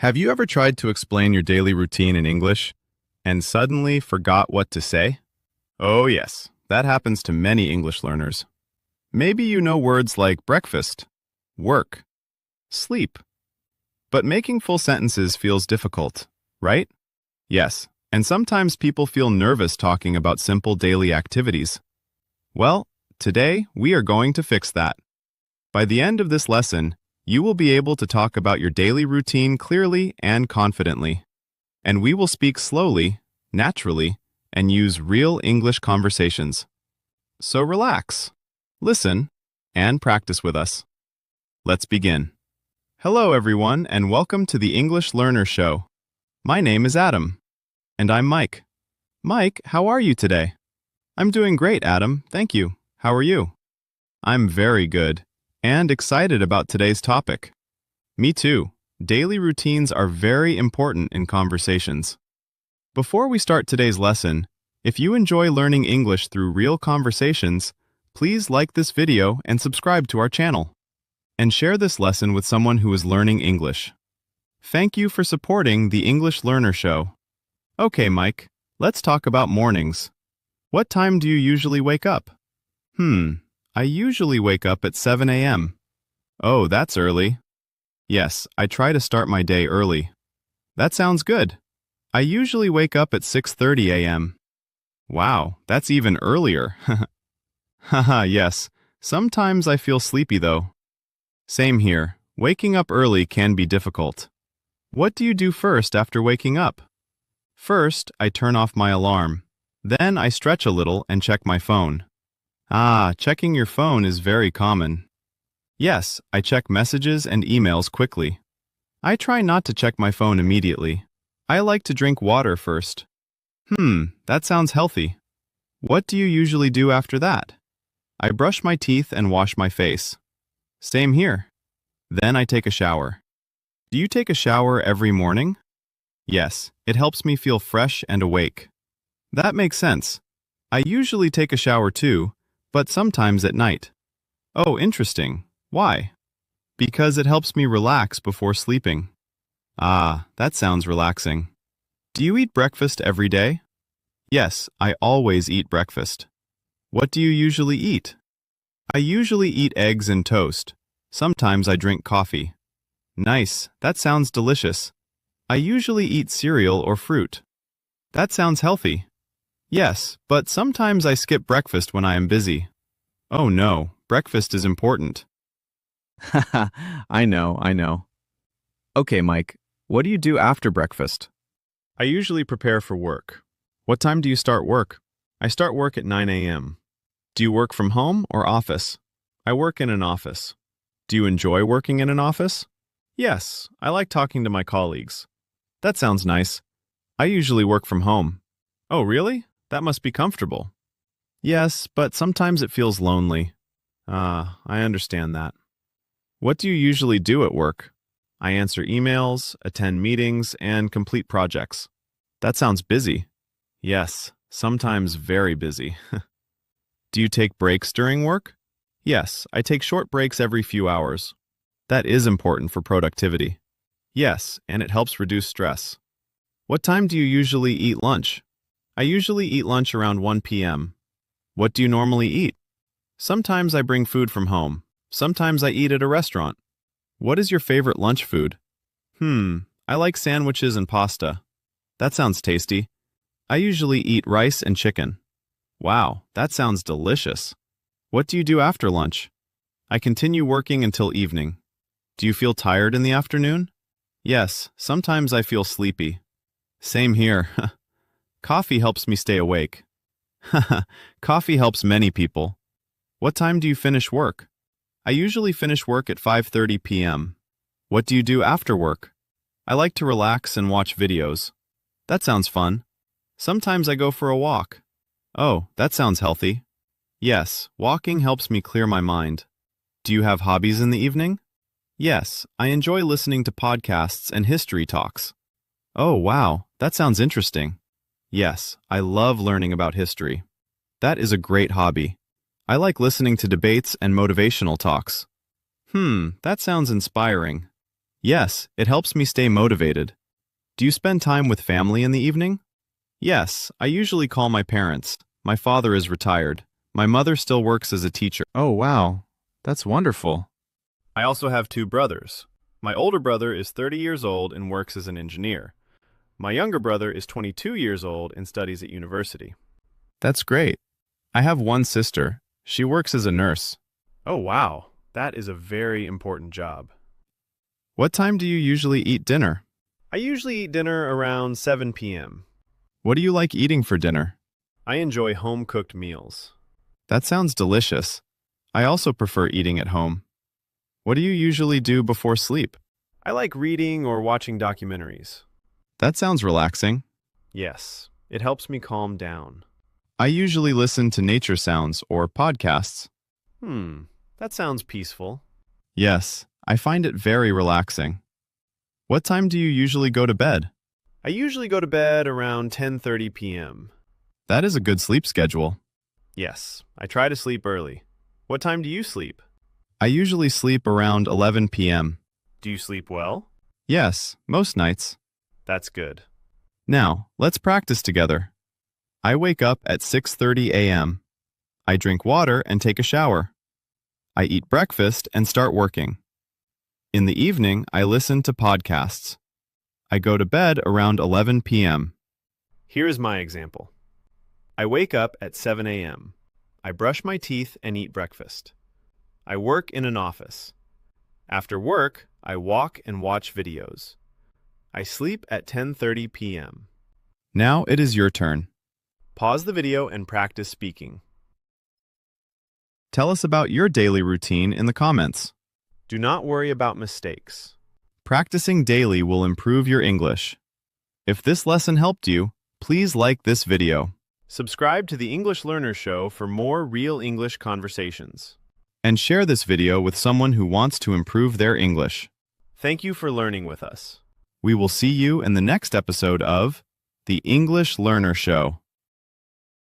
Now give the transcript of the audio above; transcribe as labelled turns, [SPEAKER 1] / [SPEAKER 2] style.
[SPEAKER 1] Have you ever tried to explain your daily routine in English and suddenly forgot what to say? Oh yes, that happens to many English learners. Maybe you know words like breakfast, work, sleep, but making full sentences feels difficult, right? Yes, and sometimes people feel nervous talking about simple daily activities. Well, today we are going to fix that. By the end of this lesson, you will be able to talk about your daily routine clearly and confidently. And we will speak slowly, naturally, and use real English conversations. So relax, listen, and practice with us. Let's begin. Hello everyone and welcome to the English Learner Show. My name is Adam. And I'm Mike. Mike, how are you today? I'm doing great, Adam, thank you. How are you? I'm very good and excited about today's topic. Me too. Daily routines are very important in conversations. Before we start today's lesson, if you enjoy learning English through real conversations, please like this video and subscribe to our channel. And share this lesson with someone who is learning English. Thank you for supporting the English Learner Show. Okay, Mike, let's talk about mornings. What time do you usually wake up? I usually wake up at 7 a.m. Oh, that's early. Yes, I try to start my day early. That sounds good. I usually wake up at 6:30 a.m. Wow, that's even earlier. Haha, yes. Sometimes I feel sleepy though. Same here. Waking up early can be difficult. What do you do first after waking up? First, I turn off my alarm. Then I stretch a little and check my phone. Checking your phone is very common. Yes, I check messages and emails quickly. I try not to check my phone immediately. I like to drink water first. That sounds healthy. What do you usually do after that? I brush my teeth and wash my face. Same here. Then I take a shower. Do you take a shower every morning? Yes, it helps me feel fresh and awake. That makes sense. I usually take a shower too, but sometimes at night. Oh, interesting. Why? Because it helps me relax before sleeping. That sounds relaxing. Do you eat breakfast every day? Yes, I always eat breakfast. What do you usually eat? I usually eat eggs and toast. Sometimes I drink coffee. Nice, that sounds delicious. I usually eat cereal or fruit. That sounds healthy. Yes, but sometimes I skip breakfast when I am busy. Oh no, breakfast is important.
[SPEAKER 2] Haha, I know. Okay, Mike, what do you do after breakfast?
[SPEAKER 1] I usually prepare for work. What time do you start work? I start work at 9 a.m. Do you work from home or office? I work in an office. Do you enjoy working in an office? Yes, I like talking to my colleagues. That sounds nice. I usually work from home. Oh, really? That must be comfortable. Yes, but sometimes it feels lonely. I understand that. What do you usually do at work? I answer emails, attend meetings, and complete projects. That sounds busy. Yes, sometimes very busy. Do you take breaks during work? Yes, I take short breaks every few hours. That is important for productivity. Yes, and it helps reduce stress. What time do you usually eat lunch? I usually eat lunch around 1 p.m. What do you normally eat? Sometimes I bring food from home. Sometimes I eat at a restaurant. What is your favorite lunch food? I like sandwiches and pasta. That sounds tasty. I usually eat rice and chicken. Wow, that sounds delicious. What do you do after lunch? I continue working until evening. Do you feel tired in the afternoon? Yes, sometimes I feel sleepy. Same here. Coffee helps me stay awake. Coffee helps many people. What time do you finish work? I usually finish work at 5:30 p.m. What do you do after work? I like to relax and watch videos. That sounds fun. Sometimes I go for a walk. Oh, that sounds healthy. Yes, walking helps me clear my mind. Do you have hobbies in the evening? Yes, I enjoy listening to podcasts and history talks. Oh, wow, that sounds interesting. Yes, I love learning about history. That is a great hobby. I like listening to debates and motivational talks. That sounds inspiring. Yes, it helps me stay motivated. Do you spend time with family in the evening? Yes, I usually call my parents. My father is retired. My mother still works as a teacher.
[SPEAKER 2] Oh, wow. That's wonderful.
[SPEAKER 1] I also have two brothers. My older brother is 30 years old and works as an engineer. My younger brother is 22 years old and studies at university.
[SPEAKER 2] That's great. I have one sister. She works as a nurse.
[SPEAKER 1] Oh, wow. That is a very important job.
[SPEAKER 2] What time do you usually eat dinner?
[SPEAKER 1] I usually eat dinner around 7 p.m.
[SPEAKER 2] What do you like eating for dinner?
[SPEAKER 1] I enjoy home-cooked meals.
[SPEAKER 2] That sounds delicious. I also prefer eating at home. What do you usually do before sleep?
[SPEAKER 1] I like reading or watching documentaries.
[SPEAKER 2] That sounds relaxing.
[SPEAKER 1] Yes, it helps me calm down.
[SPEAKER 2] I usually listen to nature sounds or podcasts.
[SPEAKER 1] That sounds peaceful.
[SPEAKER 2] Yes, I find it very relaxing. What time do you usually go to bed?
[SPEAKER 1] I usually go to bed around 10:30 p.m.
[SPEAKER 2] That is a good sleep schedule.
[SPEAKER 1] Yes, I try to sleep early. What time do you sleep?
[SPEAKER 2] I usually sleep around 11 p.m.
[SPEAKER 1] Do you sleep well?
[SPEAKER 2] Yes, most nights.
[SPEAKER 1] That's good.
[SPEAKER 2] Now, let's practice together. I wake up at 6:30 a.m. I drink water and take a shower. I eat breakfast and start working. In the evening, I listen to podcasts. I go to bed around 11 p.m.
[SPEAKER 1] Here is my example. I wake up at 7 a.m. I brush my teeth and eat breakfast. I work in an office. After work, I walk and watch videos. I sleep at 10:30 p.m.
[SPEAKER 2] Now it is your turn.
[SPEAKER 1] Pause the video and practice speaking.
[SPEAKER 2] Tell us about your daily routine in the comments.
[SPEAKER 1] Do not worry about mistakes.
[SPEAKER 2] Practicing daily will improve your English. If this lesson helped you, please like this video.
[SPEAKER 1] Subscribe to the English Learner Show for more real English conversations.
[SPEAKER 2] And share this video with someone who wants to improve their English.
[SPEAKER 1] Thank you for learning with us.
[SPEAKER 2] We will see you in the next episode of The English Learner Show.